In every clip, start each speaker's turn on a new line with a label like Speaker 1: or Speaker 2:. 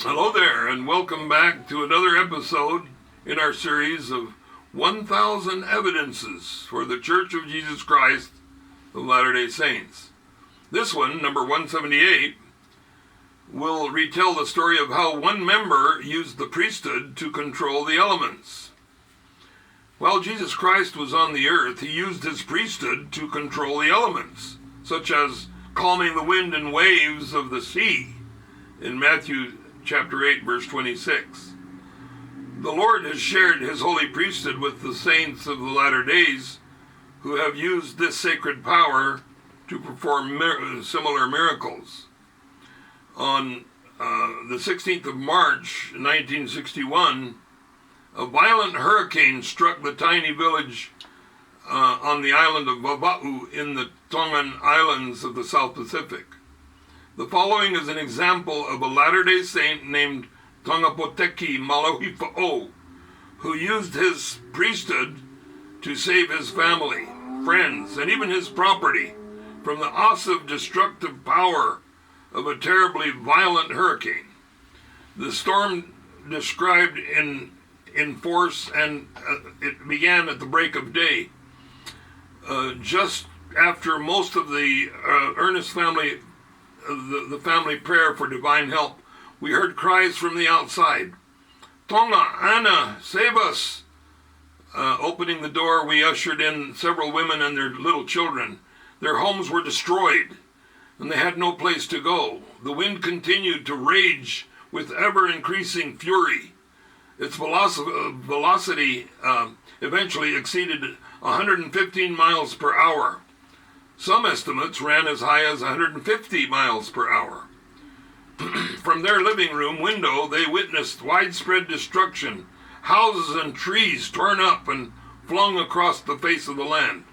Speaker 1: Hello there, and welcome back to another episode in our series of 1,000 Evidences for the Church of Jesus Christ of Latter-day Saints. This one, number 178, will retell the story of how one member used the priesthood to control the elements. While Jesus Christ was on the earth, he used his priesthood to control the elements, such as calming the wind and waves of the sea in Matthew chapter 8, verse 26. The Lord has shared his holy priesthood with the saints of the latter days who have used this sacred power to perform similar miracles. On the 16th of March, 1961, a violent hurricane struck the tiny village on the island of Vava'u in the Tongan Islands of the South Pacific. The following is an example of a Latter-day Saint named Tongapoteki Malahifa'o, who used his priesthood to save his family, friends, and even his property from the awesome destructive power of a terribly violent hurricane. The storm described in force, and it began at the break of day. Just after most of the earnest family the family prayer for divine help, we heard cries from the outside. "Tonga, Anna, save us!" Opening the door, we ushered in several women and their little children. Their homes were destroyed, and they had no place to go. The wind continued to rage with ever-increasing fury. Its velocity eventually exceeded 115 miles per hour. Some estimates ran as high as 150 miles per hour. From their living room window, they witnessed widespread destruction, houses and trees torn up and flung across the face of the land.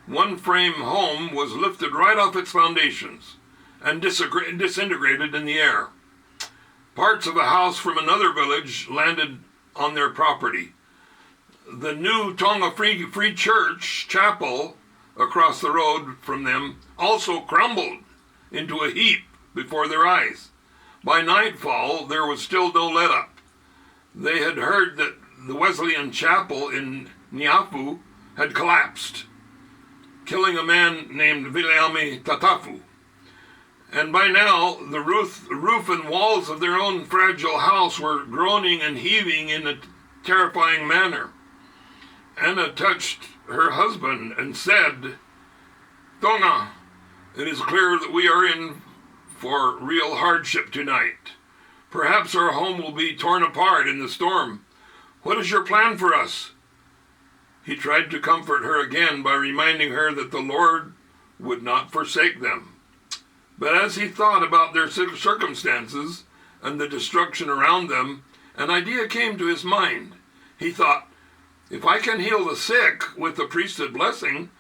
Speaker 1: One frame home was lifted right off its foundations and disintegrated in the air. Parts of a house from another village landed on their property. The new Tonga Free Church chapel across the road from them also crumbled into a heap before their eyes. By nightfall, there was still no let-up. They had heard that the Wesleyan chapel in Niafu had collapsed, killing a man named Viliami Tatafu. And by now, the roof and walls of their own fragile house were groaning and heaving in a terrifying manner. Anna touched her husband and said, "Tonga, it is clear that we are in for real hardship tonight. Perhaps our home will be torn apart in the storm. What is your plan for us?" He tried to comfort her again by reminding her that the Lord would not forsake them. But as he thought about their circumstances and the destruction around them, an idea came to his mind. He thought, "If I can heal the sick with the priesthood blessing,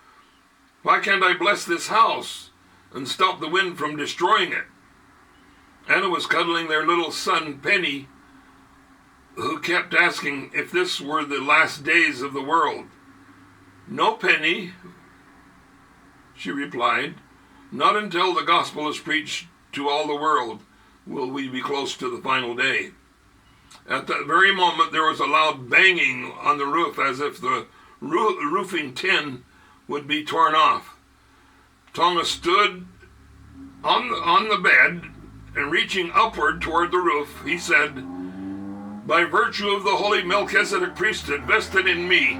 Speaker 1: why can't I bless this house and stop the wind from destroying it?" Anna was cuddling their little son, Penny, who kept asking if this were the last days of the world. "No, Penny," she replied. "Not until the gospel is preached to all the world will we be close to the final day." At that very moment, there was a loud banging on the roof as if the roofing tin would be torn off. Tonga stood on the bed, and reaching upward toward the roof, he said, "By virtue of the holy Melchizedek priesthood vested in me,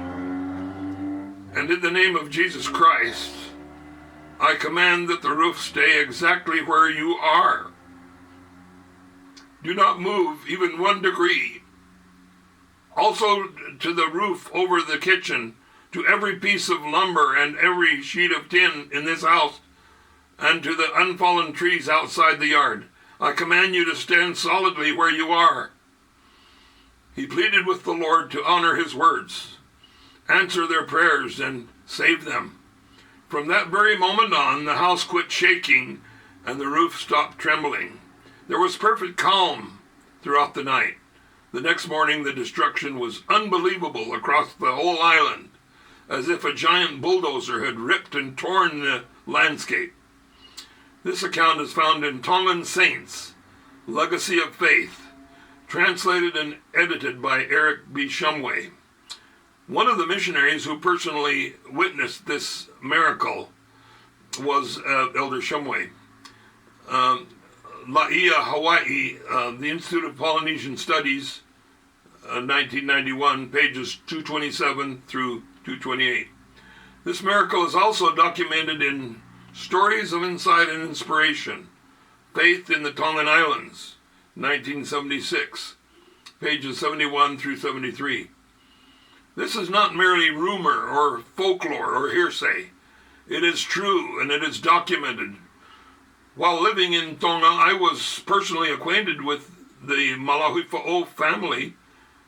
Speaker 1: and in the name of Jesus Christ, I command that the roof stay exactly where you are. Do not move even 1 degree. Also to the roof over the kitchen, to every piece of lumber and every sheet of tin in this house, and to the unfallen trees outside the yard. I command you to stand solidly where you are." He pleaded with the Lord to honor his words, answer their prayers, and save them. From that very moment on, the house quit shaking and the roof stopped trembling. There was perfect calm throughout the night. The next morning, the destruction was unbelievable across the whole island, as if a giant bulldozer had ripped and torn the landscape. This account is found in Tongan Saints, Legacy of Faith, translated and edited by Eric B. Shumway. One of the missionaries who personally witnessed this miracle was Elder Shumway. Laia, Hawaii, the Institute of Polynesian Studies, 1991, pages 227 through 228. This miracle is also documented in Stories of Insight and Inspiration, Faith in the Tongan Islands, 1976, pages 71 through 73. This is not merely rumor or folklore or hearsay. It is true and it is documented. While living in Tonga, I was personally acquainted with the Malahuifa'o family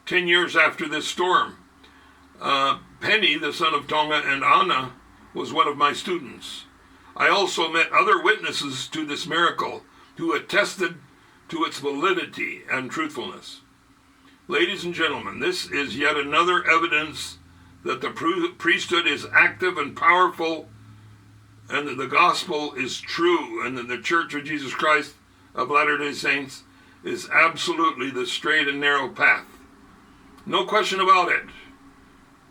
Speaker 1: 10 years after this storm. Penny, the son of Tonga, and Anna was one of my students. I also met other witnesses to this miracle who attested to its validity and truthfulness. Ladies and gentlemen, this is yet another evidence that the priesthood is active and powerful, and that the gospel is true, and that the Church of Jesus Christ of Latter-day Saints is absolutely the straight and narrow path. No question about it.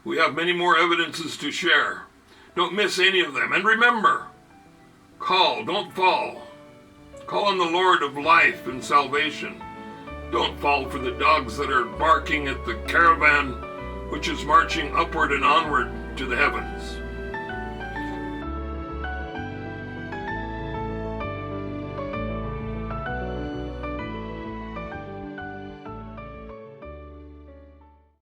Speaker 1: We have many more evidences to share. Don't miss any of them. And remember, call, don't fall. Call on the Lord of life and salvation. Don't fall for the dogs that are barking at the caravan which is marching upward and onward to the heavens.